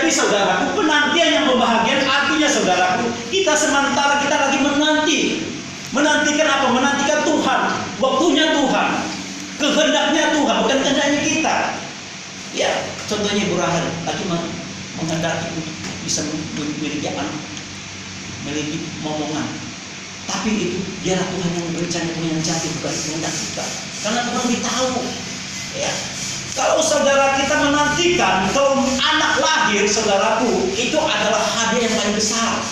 Jadi saudaraku, penantian yang membahagiakan artinya saudaraku, kita sementara kita lagi menantikan apa? Menantikan Tuhan, waktunya Tuhan, kehendaknya Tuhan, bukan kehendaknya kita. Ya, contohnya Ibu Rahel lagi menghendaki untuk bisa memiliki anak, memiliki momongan. Tapi itu biarlah Tuhan yang berencana, Tuhan yang jatuh, bukan kehendak kita. Karena Tuhan beritahu, ya. Kalau saudara kita menantikan kalau anak lahir, saudaraku, itu adalah hadiah yang paling besar.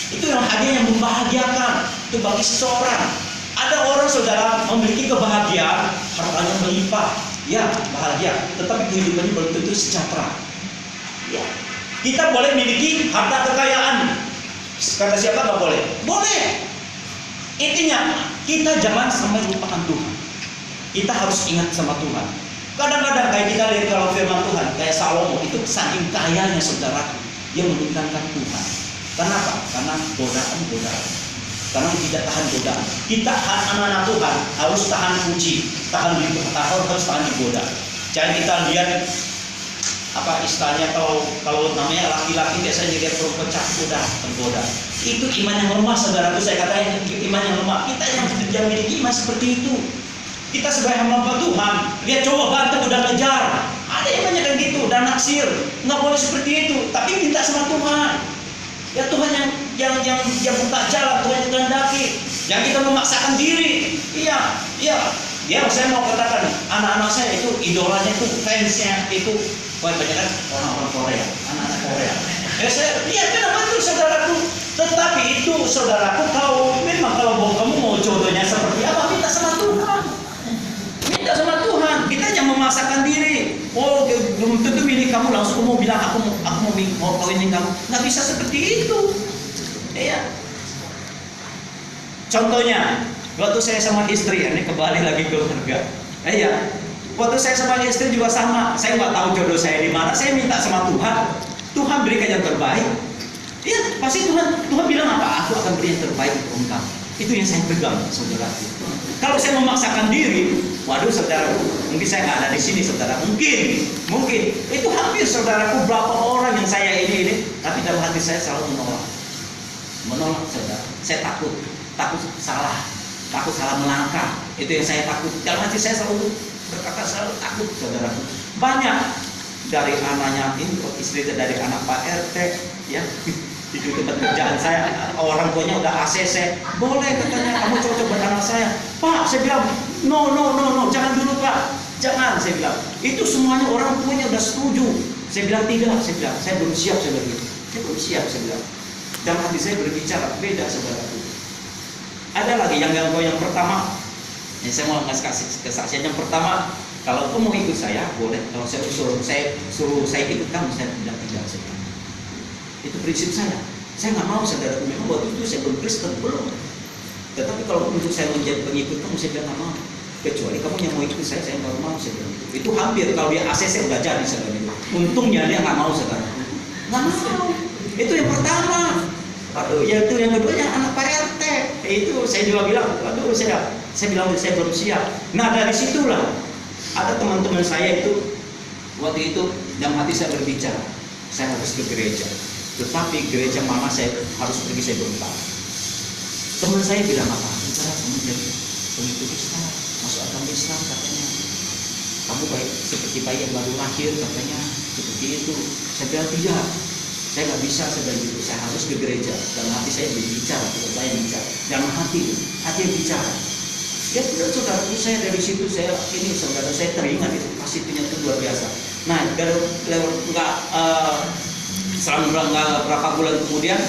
Itu yang hadiah yang membahagiakan. Itu bagi seseorang. Ada orang saudara memiliki kebahagiaan, hartanya melimpah, ya bahagia, tetapi kehidupannya belum tentu sejahtera. Ya, kita boleh memiliki harta kekayaan. Kata siapa nggak boleh? Boleh. Intinya kita jangan sampai lupakan Tuhan. Kita harus ingat sama Tuhan. Kadang-kadang kayak kita lihat kalau firman Tuhan, kayak Salomo itu saking kayanya saudara, dia meninggalkan Tuhan. Kenapa? Karena godaan. Karena tidak tahan godaan. Kita anak-anak Tuhan harus tahan uji, harus tahan digoda. Jangan kita lihat apa istilahnya kalau namanya laki-laki biasanya dia terpecah tergoda. Itu iman yang lemah, saudaraku. Saya katakan iman yang lemah. Kita yang memiliki iman seperti itu. Kita sebagai hamba Tuhan, lihat cowok ganteng udah ngejar. Ada yang banyak kan gitu, udah naksir. Nggak boleh seperti itu. Tapi minta sama Tuhan. Ya Tuhan yang buka jalan, Tuhan yang kehendaki. Jangan kita memaksakan diri. Iya. Ya, saya mau katakan, anak-anak saya itu idolanya itu, fansnya itu, banyak kan orang-orang Korea, anak-anak Korea. Ya saya lihat kenapa itu saudaraku. Tetapi itu saudaraku, kalau kamu mau jodohnya seperti apa, minta sama Tuhan. Minta sama Tuhan. Kita jangan memaksakan diri. Oh, belum tentu milih kamu langsung mau bilang aku mau kawinin kamu. Nggak bisa seperti itu. Iya. Contohnya, waktu saya sama istri, ini kembali lagi ke keluarga. Iya. Waktu saya sama istri juga sama. Saya nggak tahu jodoh saya di mana. Saya minta sama Tuhan. Tuhan berikan yang terbaik. Iya, pasti Tuhan bilang apa? Aku akan beri yang terbaik untuk engkau. Itu yang saya pegang, saudara. Kalau saya memaksakan diri, waduh saudaraku, mungkin saya nggak ada di sini, saudara. Mungkin itu hampir saudaraku berapa orang yang saya ini, tapi dalam hati saya selalu menolak, saudara. Saya takut salah melangkah. Itu yang saya takut. Dalam hati saya selalu berkata selalu takut, saudaraku. Banyak dari anaknya ini, istri dari anak Pak RT, ya. Di tempat kerjaan saya, orang tuanya udah ACC, boleh katanya kamu cocok buat anak saya. Pak, saya bilang no, jangan dulu Pak, jangan, saya bilang. Itu semuanya orang tuanya udah setuju. Saya bilang tidak, saya belum siap, saya bilang gitu. Saya belum siap, saya bilang. Dan hati saya berbicara beda, saudaraku. Ada lagi yang pertama, saya mau kasih kesaksian yang pertama. Kalau kamu mau ikut saya, boleh. Kalau saya suruh saya ikut kamu, saya bilang tidak, saya bilang. Itu prinsip saya. Saya nggak mau, saudaraku. Memang waktu itu saya belum Kristen, belum. Tetapi kalau untuk saya menjadi pengikut kamu, saya bilang nggak mau. Kecuali kamu yang mau ikut saya nggak mau, saya bilang itu. Itu hampir kalau dia ACC udah jadi, saudara. Untungnya dia nggak mau, saudara. Nggak mau. Itu yang pertama. Aduh, ya itu yang kedua yang anak Pak RT. Itu saya juga bilang, aduh saya bilang saya belum siap. Nah dari situlah ada teman-teman saya itu waktu itu dalam hati saya berbicara, saya harus ke gereja. Tetapi gereja mama saya harus pergi, saya belum tahu. Teman saya bilang apa? Bicara kamu jadi pengikut Islam, masuk agama Islam katanya. Kamu baik seperti bayi yang baru lahir katanya, seperti itu. Saya bilang tidak. Saya nggak bisa, saya bilang gitu. Saya harus ke gereja. Dalam hati saya berbicara, saya bicara. Dalam hati yang bicara. Ya sudah, saudaraku, saya dari situ saudara saya teringat itu pasti punya itu luar biasa. Nah, selama berapa bulan kemudian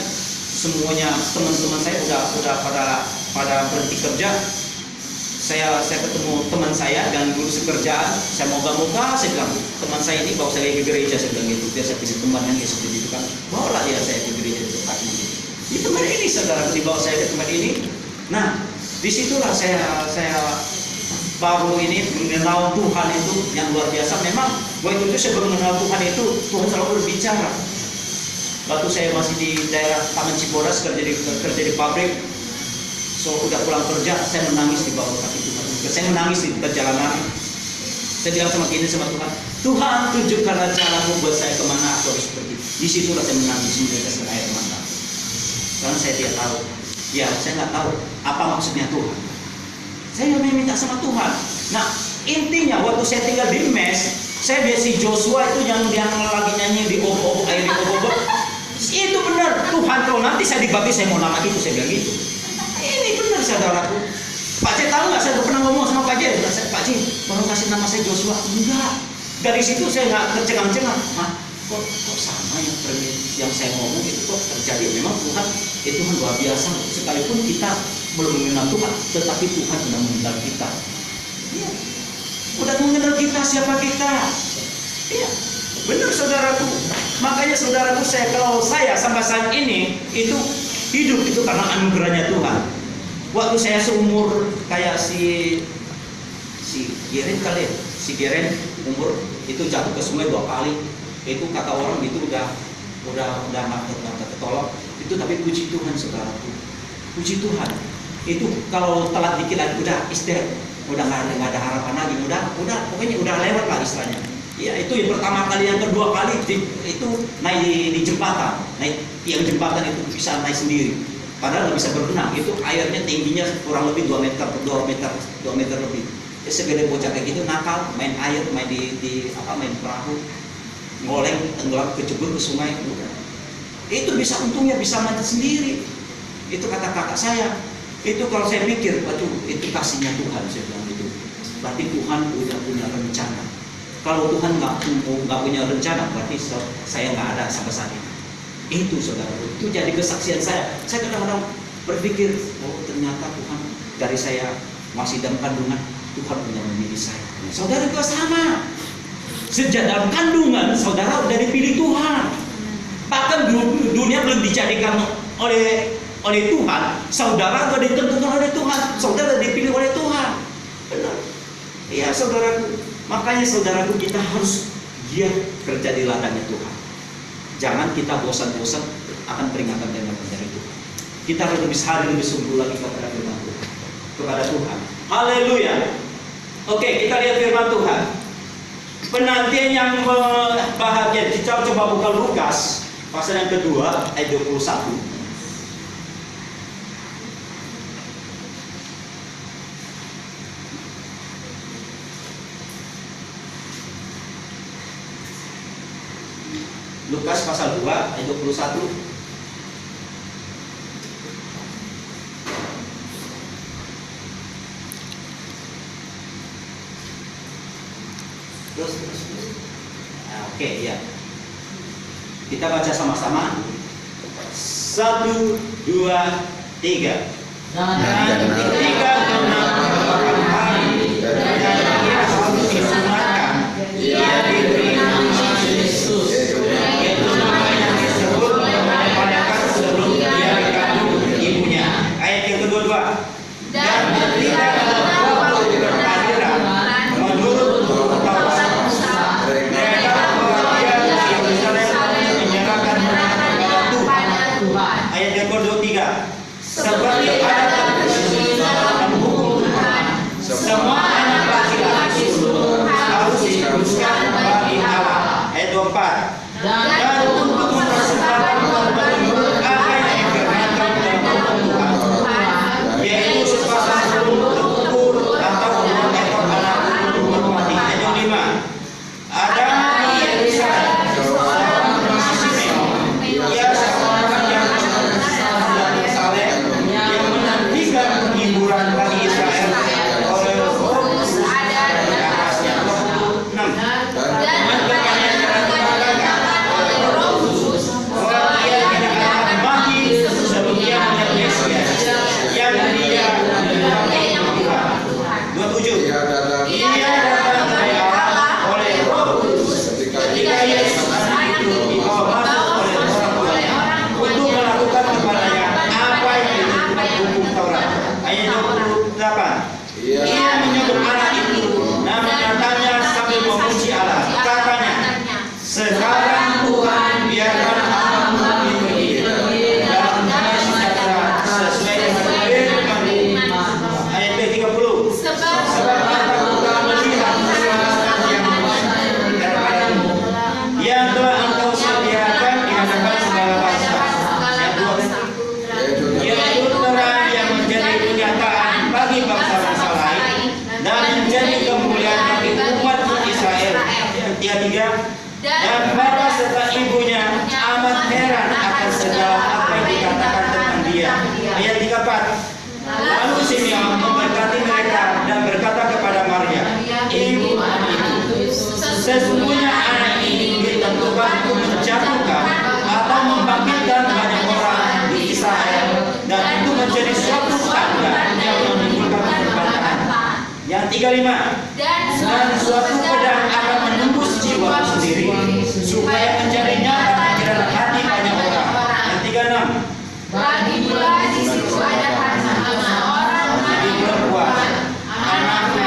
semuanya teman-teman saya udah pada berhenti kerja. Saya ketemu teman saya dan guru sekerjaan. Saya moga-moga, saya bilang teman saya ini bawa saya ke gereja, saya bilang gitu. Biasa punya teman yang seperti itu kan, bawalah dia saya ke gereja itu pagi. Di tempat ini saudara dibawa saya ke tempat ini. Nah, disitulah saya baru ini mengenal Tuhan itu yang luar biasa. Memang waktu itu saya baru mengenal Tuhan itu, Tuhan selalu berbicara. Waktu saya masih di daerah Taman Cibodas kerja di pabrik, udah pulang kerja, saya menangis di bawah kaki Tuhan. Saya menangis di perjalanan. Saya bilang sama Tuhan, Tuhan tunjukkanlah cara membuat saya kemana aku harus pergi. Disitulah saya menangis meneteskan air mata. Karena saya tidak tahu. Ya, saya nggak tahu apa maksudnya Tuhan. Saya meminta sama Tuhan. Nah, intinya waktu saya tinggal di mes, saya lihat si Joshua itu yang lagi nyanyi di obok-obok, air di obok-obok. Itu benar, Tuhan kalau nanti saya dibagi saya mau nama itu, saya bilang gitu. Ini benar saudaraku. Pak C tahu nggak, saya pernah ngomong sama Pak C, Pak C, tolong kasih nama saya Joshua. Enggak. Dari situ saya nggak tercengang-cengang. Kok sama yang saya ngomong itu kok terjadi? Memang Tuhan itu luar biasa. Sekalipun kita belum mengenal Tuhan, tetapi Tuhan sudah mengenal kita. Ya. Udah mengenal kita, siapa kita? Iya, benar saudaraku. Makanya saudaraku, kalau saya sampai saat ini itu hidup itu karena anugerahnya Tuhan. Waktu saya seumur kayak si Geren kali ya, si Geren umur itu jatuh ke sungai 2 kali. Itu kata orang itu udah nggak ketolong. Itu tapi puji Tuhan saudaraku, puji Tuhan. Itu kalau telat dikit lagi udah istirahat, udah nggak ada harapan lagi, udah pokoknya udah lewat lah istilahnya. Ya itu yang pertama kali, yang kedua kali itu naik di jembatan, yang jembatan itu bisa naik sendiri. Padahal nggak bisa berenang, itu airnya tingginya kurang lebih 2 meter lebih. Ya segede bocah kayak gitu nakal, main air, main main perahu, ngoleng, tenggelam, kecebur ke sungai. Itu bisa, untungnya bisa mati sendiri. Itu kata kakak saya. Itu kalau saya pikir, waduh, itu kasihnya Tuhan, saya bilang gitu. Berarti Tuhan udah punya rencana. Kalau Tuhan nggak punya rencana, berarti saya nggak ada sampai saat ini. Itu saudara, itu jadi kesaksian saya. Saya kadang-kadang berpikir, oh ternyata Tuhan dari saya masih dalam kandungan, Tuhan punya memilih saya. Saudara juga sama. Sejak dalam kandungan, saudara udah dipilih Tuhan. Bahkan dunia belum dijadikan oleh Tuhan, saudara sudah ditentukan oleh Tuhan, saudara dipilih oleh Tuhan. Benar. Iya saudaraku. Makanya saudaraku, kita harus giat kerja di ladangnya Tuhan. Jangan kita bosan-bosan akan peringatan-peringatan dari Tuhan. Kita harus lebih sungguh lagi kepada firman Tuhan, kepada Tuhan. Haleluya. Oke, kita lihat firman Tuhan. Penantian yang bahagia. Kita coba buka Lukas pasal yang kedua ayat 21. Lukas pasal 2 ayat 21. Terus. Oke, ya. Kita baca sama-sama. 1, 2, 3. Dan ketika menambahkan hari dan ia harus disunatkan, ia diberi nama Yesus. Itu nama yang disebut kebanyakan sebelum dia dikandung ibunya. Ayat yang kedua. Dan ketika waktu berkelahiran menurut Taurat Musa, mereka membawa dia ke Yerusalem menyerahkan kepada Tuhan. Ayat yang kedua. Seperti ada tertulis dalam hukum Tuhan, semua anak laki-laki harus dikuduskan bagi Allah. Ayat 24. Dan untuk mempersembahkan korban apa yang dikerjakan dalam hukum Tuhan, yaitu sepasang burung tempur atau 2 ekor anak burung mati. Ayat 25. Ada di Yerusalem seorang bernama Simeon, ia seorang yang dari Saleh yang menantikan penghiburan bagi Israel oleh Roh Kudus ada di atasnya. 26. Dan berkaitan dengan oleh Roh Kudus bahwa ia tidak akan mati sebelum dia melihat Mesias yang dia didampingi Tuhan. 27. Ia datang dari Allah oleh Roh Kudus ketika Yesus itu dibawa masuk oleh orang tua untuk melakukan kepadanya apa yang ditentukan hukum Taurat. Ayat 28. Ia menyebut anak itu nama-namanya sambil memuji Allah. Katanya, sekarang Tuhan biarkan hamba-Mu pergi dalam damai sejahtera sesuai dengan firman-Mu. Ayat 30. Sebab kita bukan melihat keselamatan yang yang telah engkau sediakan di hadapan segala bangsa. Yang dua, yaitu terang yang menjadi kenyataan bagi bangsa-bangsa lain dan menjadi kemuliaan bagi umat Israel. Yang tiga, dan Farao serta ibunya amat heran akan segala apa yang dikatakan tentang dia. Ayat 34. Lalu Simeon memberkati mereka dan berkata kepada Maria, ibu itu, sesungguhnya anak ini ditentukan untuk menjatuhkan atau membangkitkan banyak orang di Israel, dan itu menjadi suatu tanda yang menimbulkan perbedaan. Yang 35. Dan suatu pedang akan menembus jiwa sendiri, supaya menjadi nyata di dalam hati banyak orang. Yang 36. Lagi pula di situ ada orang perempuan, anak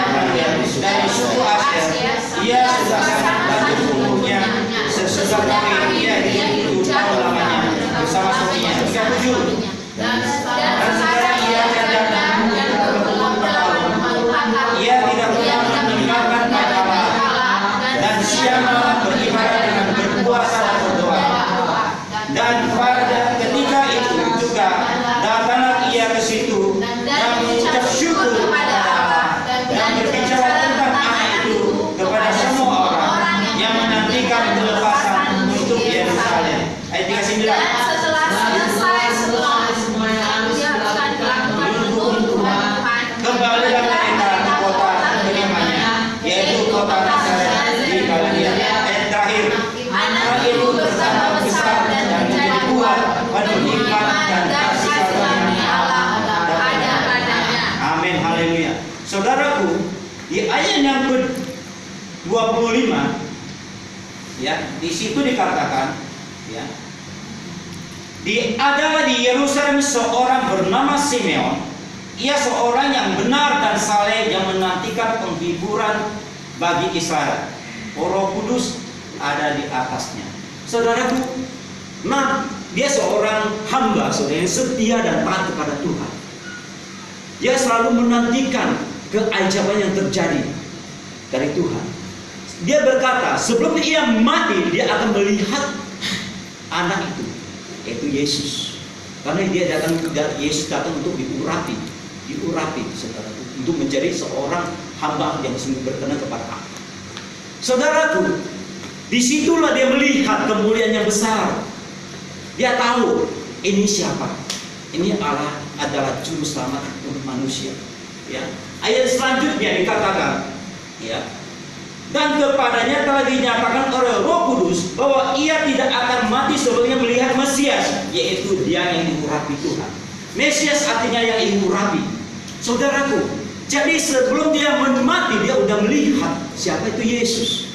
dari suku Aser. Ia sudah sangat bagus umurnya, sesudah kali ia hidup 7 tahun lamanya bersama suaminya. 37. Dan sekarang ia janda dan berumur 4 tahun. Ia tidak pernah meninggalkan Allah, dan siang malam beribadah dengan berpuasa dan berdoa. Dan pada ketika itu juga datanglah ia ke situ dan mengucap syukur kepada Allah dan berbicara tentang anak itu kepada semua orang yang menantikan kelepasan untuk Yerusalem. Ayat 39. Setelah selesai semua yang diharuskan dilakukan untuk Tuhan, kembalilah mereka ke kota kediamannya, yaitu kota Nazaret di Galilea. Ayat terakhir. Anak itu bertambah besar dan menjadi kuat, penuh hikmat dan kasih karunia Allah ada padanya. Amin, haleluya. Saudaraku, di ayat yang ke-25, ya, di situ dikatakan, ya, adalah di Yerusalem seorang bernama Simeon. Ia seorang yang benar dan saleh yang menantikan penghiburan bagi Israel. Roh Kudus ada di atasnya. Saudaraku, nah, dia seorang hamba, saudara, yang setia dan taat kepada Tuhan. Dia selalu menantikan keajaiban yang terjadi dari Tuhan. Dia berkata, sebelum ia mati, dia akan melihat anak itu, yaitu Yesus. Karena Yesus datang untuk diurapi, saudaraku, untuk menjadi seorang hamba yang sungguh berkenan kepada Allah. Saudaraku, disitulah dia melihat kemuliaan yang besar. Dia tahu ini siapa. Ini Allah adalah juru selamat untuk manusia. Ya. Ayat selanjutnya dikatakan, ya, dan kepadanya telah dinyatakan oleh Roh Kudus bahwa ia tidak akan mati sebelumnya melihat Mesias, yaitu dia yang diurapi Tuhan. Mesias artinya yang diurapi. Saudaraku, jadi sebelum dia mati, dia sudah melihat siapa itu Yesus.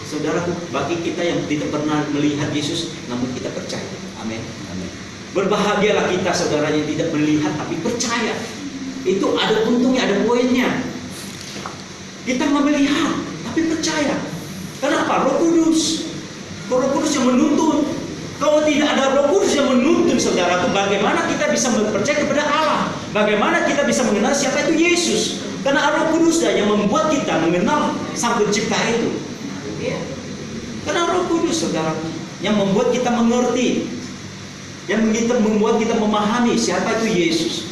Saudaraku, bagi kita yang tidak pernah melihat Yesus, namun kita percaya. Amin. Amin. Berbahagialah kita, saudara, yang tidak melihat tapi percaya. Itu ada untungnya, ada poinnya. Kita nggak melihat tapi percaya. Kenapa? Roh Kudus. Roh Kudus yang menuntun. Kalau tidak ada Roh Kudus yang menuntun, saudaraku, bagaimana kita bisa percaya kepada Allah? Bagaimana kita bisa mengenal siapa itu Yesus? Karena Roh Kudus yang membuat kita mengenal Sang Pencipta itu. Ya. Karena Roh Kudus, saudaraku, yang membuat kita mengerti, yang membuat kita memahami siapa itu Yesus.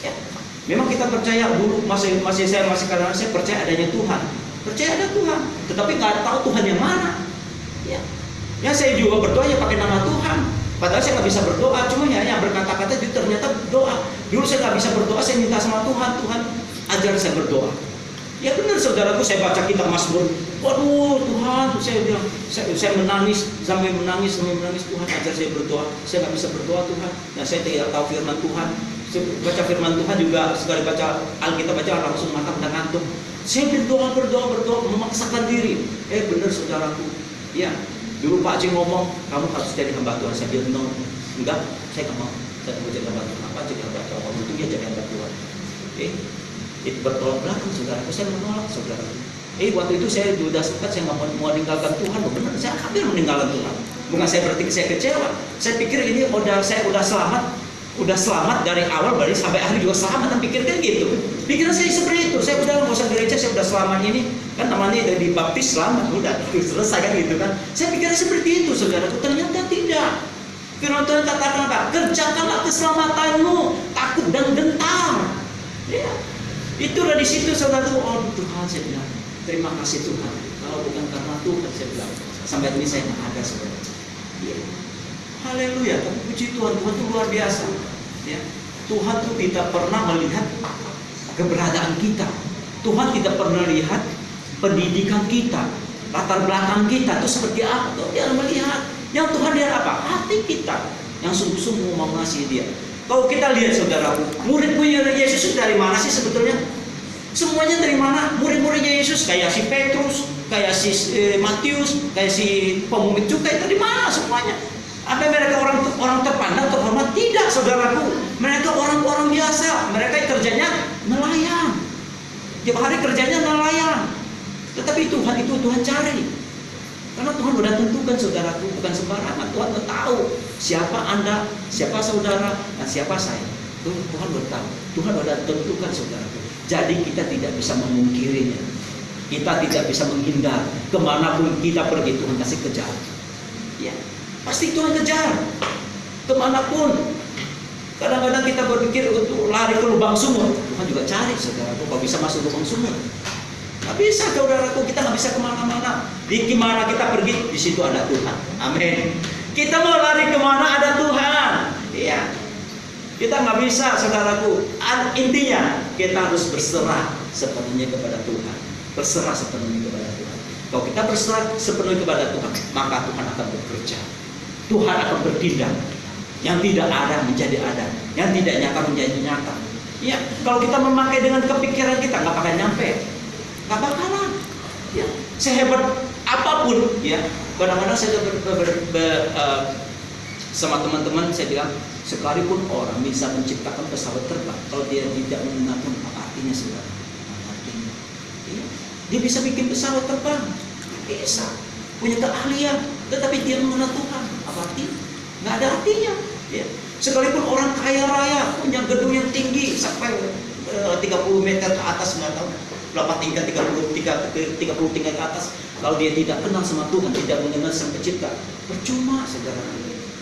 Ya. Memang kita percaya dulu, saya percaya adanya Tuhan, percaya ada Tuhan, tetapi nggak tahu Tuhan yang mana. Ya. Ya, saya juga berdoa ya pakai nama Tuhan. Padahal saya nggak bisa berdoa, cuma ya yang berkata-kata itu ternyata doa. Dulu saya nggak bisa berdoa, saya minta sama Tuhan, Tuhan ajar saya berdoa. Ya benar, saudaraku, saya baca kitab Mazmur. Waduh, Tuhan, saya bilang, saya menangis sampai menangis, Tuhan ajar saya berdoa. Saya nggak bisa berdoa, Tuhan. Nah, saya tidak tahu firman Tuhan. Saya baca firman Tuhan juga, sekali baca Alkitab baca langsung mata udah ngantuk. Saya berdoa, memaksakan diri. Benar, saudaraku. Ya, dulu Pak Cing ngomong, kamu harus jadi hamba Tuhan. Saya bilang, no, enggak, saya nggak mau. Saya mau jadi hamba Tuhan. Apa jadi hamba Tuhan? Untuk dia jadi hamba Tuhan. Itu bertolak belakang, saudaraku. Saya menolak, saudaraku. Waktu itu saya sudah sempat, saya nggak mau meninggalkan Tuhan. Benar, saya hampir meninggalkan Tuhan. Bukan saya berarti saya kecewa. Saya pikir ini saya udah selamat. udah selamat dari awal berarti sampai akhir juga selamat, kan pikirkan gitu. Pikiran saya seperti itu, saya udah nggak usah gereja, saya udah selamat ini, kan namanya udah dibaptis selamat, udah selesai kan gitu kan. Saya pikirnya seperti itu saudaraku, ternyata tidak. Firman Tuhan katakan apa? Kerjakanlah keselamatanmu, takut dan gentar. Ya, itu udah di situ saudaraku. Oh Tuhan, saya bilang terima kasih Tuhan. Kalau bukan karena Tuhan, saya bilang sampai ini saya nggak ada saudara. Ya. Haleluya, tapi puji Tuhan, Tuhan itu luar biasa. Ya. Tuhan itu tidak pernah melihat keberadaan kita. Tuhan tidak pernah lihat pendidikan kita, latar belakang kita itu seperti apa. Tuh, dia melihat. Yang Tuhan lihat apa? Hati kita yang sungguh-sungguh mau mengasihi Dia. Kalau kita lihat saudaraku, murid-murid Yesus dari mana sih sebetulnya? Semuanya dari mana? Murid-muridnya Yesus kayak si Petrus, kayak si Matius, kayak si pemungut cukai, dari mana semuanya? Apa mereka orang terpandang, terhormat? Tidak saudaraku. Mereka orang-orang biasa. Mereka kerjanya nelayan. Tiap hari kerjanya nelayan. Tetapi Tuhan itu Tuhan cari. Karena Tuhan sudah tentukan saudaraku, bukan sembarangan. Tuhan sudah tahu siapa Anda, siapa saudara, dan siapa saya. Tuhan sudah tahu. Tuhan sudah tentukan saudaraku. Jadi kita tidak bisa memungkirinya. Kita tidak bisa menghindar. Kemanapun kita pergi, Tuhan kasih kejar. Ya. Pasti Tuhan kejar kemanapun. Kadang-kadang kita berpikir untuk lari ke lubang sumur, Tuhan juga cari saudaraku kalau bisa masuk lubang sumur. Gak bisa saudaraku, kita gak bisa kemana-mana. Di mana kita pergi, di situ ada Tuhan. Amin. Kita mau lari kemana ada Tuhan. Iya. Kita gak bisa saudaraku. Intinya kita harus berserah sepenuhnya kepada Tuhan. Berserah sepenuhnya kepada Tuhan. Kalau kita berserah sepenuhnya kepada Tuhan, maka Tuhan akan bekerja. Tuhan akan bertindak. Yang tidak ada menjadi ada, yang tidak nyata menjadi nyata. Ya, kalau kita memakai dengan kepikiran kita nggak bakal nyampe, nggak bakalan. Ya, sehebat apapun, ya. Kadang-kadang saya sama teman-teman saya bilang, sekalipun orang bisa menciptakan pesawat terbang, kalau dia tidak mengenal apa artinya saudara, apa artinya? Ya, dia bisa bikin pesawat terbang, bisa, punya keahlian, tetapi dia mengenal Tuhan. Apa artinya? Nggak ada artinya. Ya. Sekalipun orang kaya raya punya gedung yang tinggi sampai 30 meter ke atas, nggak tahu berapa tingkat, 30 tingkat ke atas, kalau dia tidak kenal sama Tuhan, tidak mengenal Sang Pencipta, percuma saudara.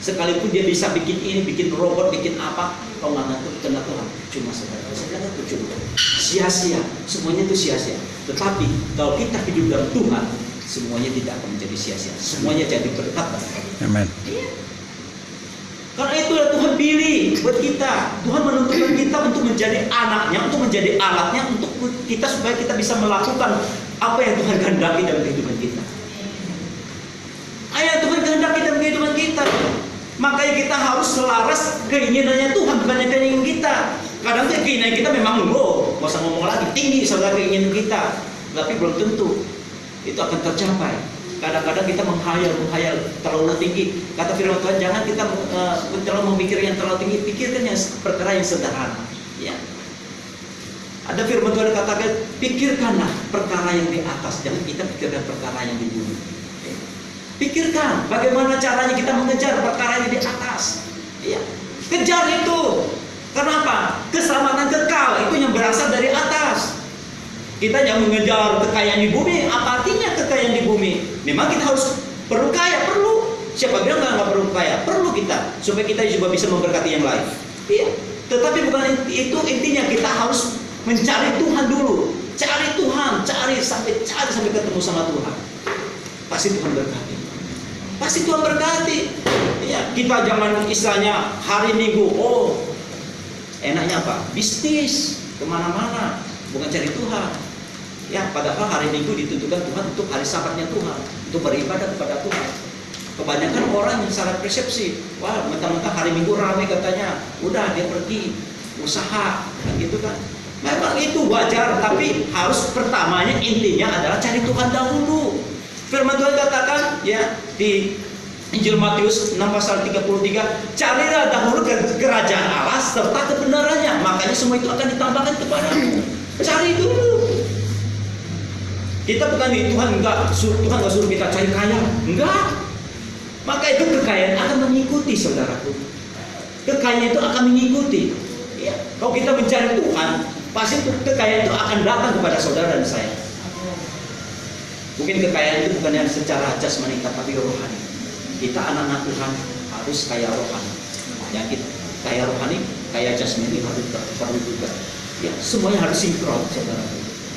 Sekalipun dia bisa bikin ini, bikin robot, bikin apa, kalau nggak kenal Tuhan, cuma saudara. Saudara percuma, sia-sia, semuanya itu sia-sia. Tetapi kalau kita hidup dalam Tuhan, semuanya tidak akan menjadi sia-sia, semuanya jadi berkat. Amin. Karena itulah Tuhan pilih buat kita. Tuhan menentukan kita untuk menjadi anaknya, untuk menjadi alatnya, untuk kita supaya kita bisa melakukan apa yang Tuhan kehendaki dalam kehidupan kita. Ayah, Tuhan kehendaki dalam kehidupan kita. Makanya kita harus selaras keinginannya Tuhan, bukannya keinginan kita. Kadang keinginan kita memang nggak usah ngomong lagi, tinggi saudara keinginan kita, tapi belum tentu itu akan tercapai. Kadang-kadang kita menghayal terlalu tinggi. Kata firman Tuhan, jangan kita terlalu memikir yang terlalu tinggi, pikirkan yang perkara yang sederhana. Ya. Ada firman Tuhan katakan, pikirkanlah perkara yang di atas, jangan kita pikirkan perkara yang di bumi. Ya. Pikirkan bagaimana caranya kita mengejar perkara yang di atas. Ya. Kejar itu. Kenapa? Keselamatan kekal itu yang berasal dari atas. Kita yang mengejar kekayaan di bumi, apa artinya kekayaan di bumi? Memang kita harus perlu kaya, perlu. Siapa bilang nggak perlu kaya? Perlu kita, supaya kita juga bisa memberkati yang lain. Iya. Tetapi bukan itu intinya, kita harus mencari Tuhan dulu. Cari Tuhan, cari sampai ketemu sama Tuhan. Pasti Tuhan berkati. Pasti Tuhan berkati. Iya. Kita jangan istilahnya hari Minggu, oh enaknya apa? Bisnis kemana-mana, bukan cari Tuhan. Ya, padahal hari Minggu ditentukan Tuhan untuk hari Sabatnya Tuhan, untuk beribadah kepada Tuhan. Kebanyakan orang yang salah persepsi, wah mentang-mentang hari Minggu ramai katanya, udah dia pergi usaha, kan gitu kan. Memang itu wajar, tapi harus pertamanya intinya adalah cari Tuhan dahulu. Firman Tuhan katakan ya di Injil Matius 6 pasal 33, carilah dahulu kerajaan Allah serta kebenarannya, makanya semua itu akan ditambahkan kepadamu. Cari dulu. Kita bukan di Tuhan Tuhan nggak suruh kita cari kaya, enggak. Maka itu kekayaan akan mengikuti saudaraku. kekayaan itu akan mengikuti. Ya, kalau kita mencari Tuhan, pasti kekayaan itu akan datang kepada saudara dan saya. Mungkin kekayaan itu bukan yang secara jasmani tapi rohani. Kita anak-anak Tuhan harus kaya rohani. Yang kita kaya rohani, kaya jasmani harus perlu juga. Ya, semuanya harus sinkron, saudara.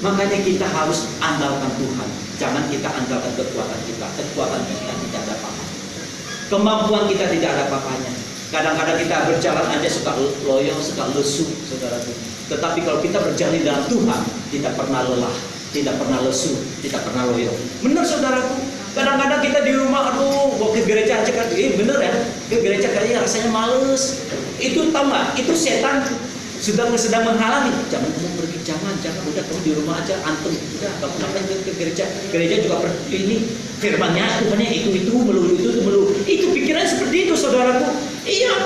Makanya kita harus andalkan Tuhan. Jangan kita andalkan kekuatan kita. Kekuatan kita tidak ada apa-apa. Kemampuan kita tidak ada apa-apanya. Kadang-kadang kita berjalan aja suka loyo, suka lesu, saudara. Tetapi kalau kita berjalan dalam Tuhan, tidak pernah lelah, tidak pernah lesu, tidak pernah loyo. Benar, saudaraku. Kadang-kadang kita di rumah, aduh, mau ke gereja aja kan, bener ya, ke gereja kali rasanya males. Itu tahu nggak? Itu setan sedang menghalangi. Jangan kamu pergi, jangan, udah kamu di rumah aja, antum, udah kamu ngapain ke gereja? Gereja juga ini firmannya, Tuhannya itu melulu. Itu pikiran seperti itu, saudaraku. Iya,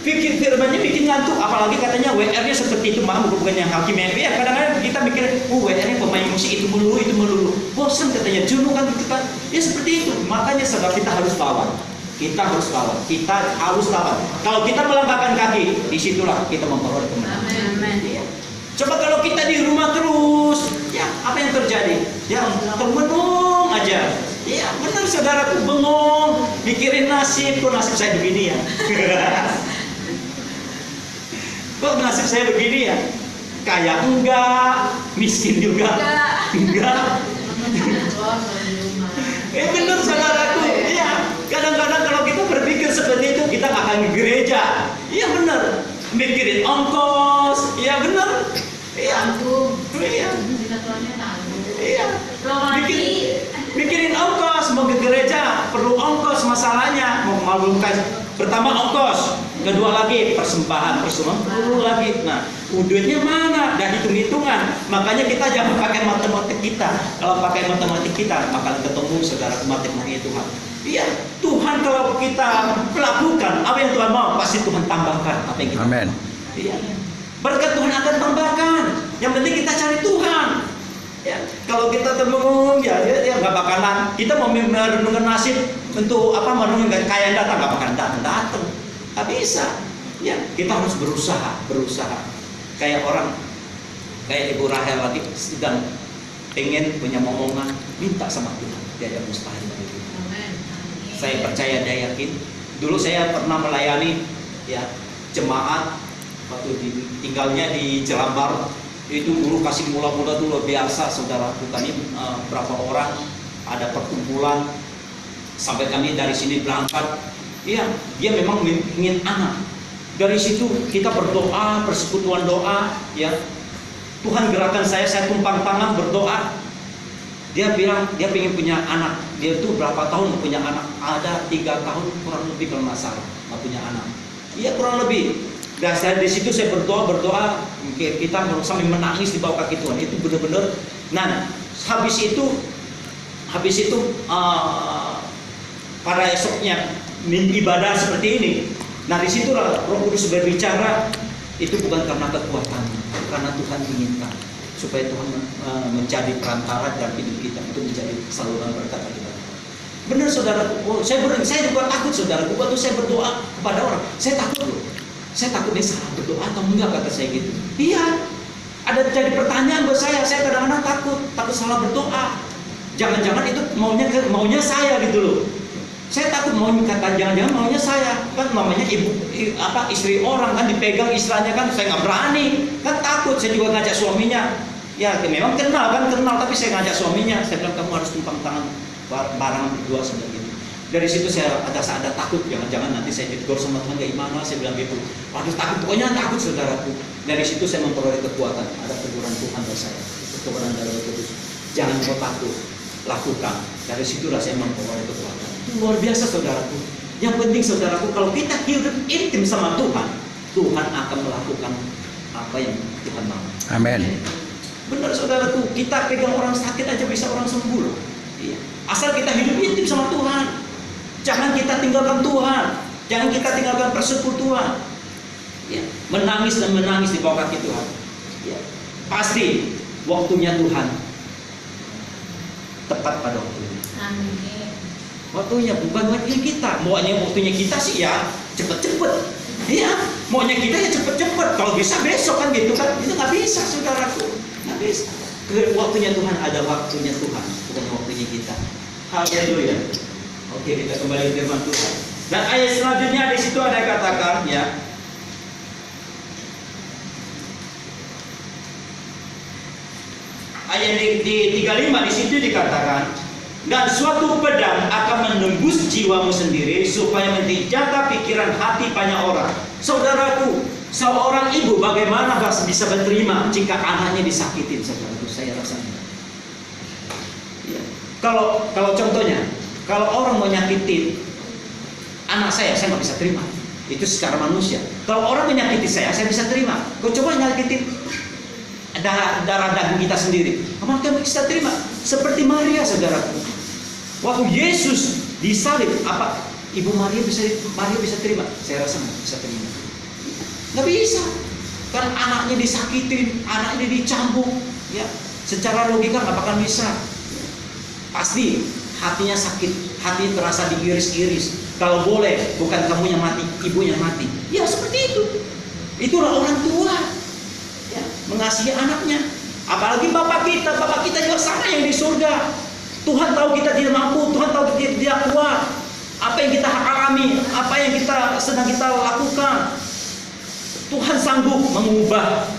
pikir firmannya bikin ngantuk. Apalagi katanya WR-nya seperti itu, mah bukan yang hakim ya. Kadang-kadang kita mikir, WR-nya pemain musik itu melulu. Bosan katanya, jenuh kan kita. Ya seperti itu. Makanya saudara kita harus lawan. Kita harus lawan. Kalau kita melangkahkan kaki, disitulah kita memperoleh kemenangan. Ya. Coba kalau kita di rumah terus, ya apa yang terjadi? Ya termenung aja. Ya benar, saudaraku, bengong, mikirin nasib. Kok nasib saya begini ya? Kok nasib saya begini ya? Kaya enggak, miskin juga enggak. Benar, saudaraku. Iya. Kadang-kadang kalau kita berpikir seperti itu, kita nggak akan ke gereja. Iya benar. Mikirin ongkos. Iya benar. Iya. Iya. Mikirin ongkos, mau ke gereja perlu ongkos, masalahnya mau maklumkan. Pertama ongkos, kedua lagi persembahan perlu lagi. Nah, duitnya mana? Dan hitung-hitungan. Makanya kita jangan pakai matematik kita. Kalau pakai matematik kita, akan ketemu saudara matematiknya Tuhan. Iya, Tuhan kalau kita melakukan apa yang Tuhan mau, pasti Tuhan tambahkan apa yang kita mau. Iya. Berkat Tuhan akan tambahkan. Yang penting kita cari Tuhan. Ya, kalau kita termenung ya nggak bakalan. Kita mau merenungkan nasib untuk apa, merenungkan kaya datang, nggak bakalan datang. Nggak bisa. Ya, kita harus berusaha. Kayak Ibu Rahel lagi sedang pengen punya momongan, minta sama Tuhan. Dia ada mustahil dari Tuhan. Saya percaya, dia yakin. Dulu saya pernah melayani ya jemaat waktu tinggalnya di Jelambar. Itu dulu kasih mula-mula dulu biasa, saudara. Bukan berapa orang, ada perkumpulan sampai kami dari sini berangkat. Iya, dia memang ingin anak. Dari situ kita berdoa, persekutuan doa, ya. Tuhan gerakan saya tumpang tangan berdoa. Dia bilang dia ingin punya anak. Dia tuh berapa tahun punya anak? Ada 3 tahun kurang lebih kalau nggak salah nggak punya anak. Iya kurang lebih. Dan dari situ saya berdoa, kita sampai menangis di bawah kaki Tuhan. Itu benar-benar. Nah, habis itu pada esoknya ibadah seperti ini. Nah, di situ Roh Kudus berbicara. Itu bukan karena kekuatan, karena Tuhan inginkan supaya Tuhan menjadi perantara dalam hidup kita, itu menjadi saluran berkat bagi kita. Benar, saudara. Saya juga takut, saudara. Waktu saya berdoa kepada orang, saya takut loh. Saya takut dia salah berdoa atau enggak, kata saya gitu. Iya, ada jadi pertanyaan buat saya. Saya kadang-kadang takut salah berdoa. Jangan-jangan itu maunya saya gitu loh. Saya takut mau kata jangan-jangan maunya saya. Kan namanya istri orang kan dipegang istilahnya kan, saya nggak berani. Kan takut. Saya juga ngajak suaminya. Ya memang kenal, tapi saya ngajak suaminya. Saya bilang kamu harus tumpang tangan barang berdua seperti itu. Dari situ saya ada takut, jangan-jangan nanti saya ditegur sama Tuhan kayak gimana, saya bilang gitu. Waduh takut, pokoknya takut, saudaraku. Dari situ saya memperoleh kekuatan, ada teguran Tuhan dari saya, teguran dari Roh Kudus. Jangan kau takut, lakukan. Dari situlah saya memperoleh kekuatan. Itu luar biasa, saudaraku. Yang penting, saudaraku, kalau kita hidup intim sama Tuhan, Tuhan akan melakukan apa yang Tuhan mau. Amin. Benar, saudaraku, kita pegang orang sakit aja bisa orang sembuh loh. Iya. Asal kita hidup intim sama Tuhan. Jangan kita tinggalkan Tuhan. Jangan kita tinggalkan persekutuan. Ya, menangis di bawah kaki Tuhan. Ya, pasti waktunya Tuhan tepat pada waktunya. Amin. Waktunya bukan waktunya kita. Waktunya kita sih ya cepet-cepet. Iya, maunya kita ya cepet-cepet. Kalau bisa besok kan gitu kan. Itu nggak bisa, saudaraku. Nggak bisa. Waktunya Tuhan ada waktunya Tuhan, bukan waktunya kita. Haleluya. Oke, kita kembali ke firman Tuhan. Dan ayat selanjutnya di situ ada katakan ya. Ayat di 35 di situ dikatakan, dan suatu pedang akan menembus jiwamu sendiri supaya menjata pikiran hati banyak orang. Saudaraku, seorang ibu bagaimana bisa berterima jika anaknya disakitin, saudaraku? Saya rasa ya. Kalau contohnya, kalau orang mau nyakitin anak saya nggak bisa terima. Itu secara manusia. Kalau orang menyakiti saya bisa terima. Kau coba nyakitin darah daging kita sendiri, maka kita terima. Seperti Maria, saudaraku. Waktu Yesus disalib, apa Ibu Maria bisa terima? Saya rasa nggak bisa terima. Nggak bisa. Karena anaknya disakitin, anaknya dicambuk, ya. Secara logika nggak bakal bisa. Pasti hatinya sakit, hati terasa diiris-iris. Kalau boleh, bukan kamu yang mati, ibu yang mati. Ya seperti itu. Itulah orang tua, ya, mengasihi anaknya. Apalagi bapak kita juga sama yang di surga. Tuhan tahu kita tidak mampu, Tuhan tahu kita tidak kuat. Apa yang kita alami, apa yang sedang kita lakukan, Tuhan sanggup mengubah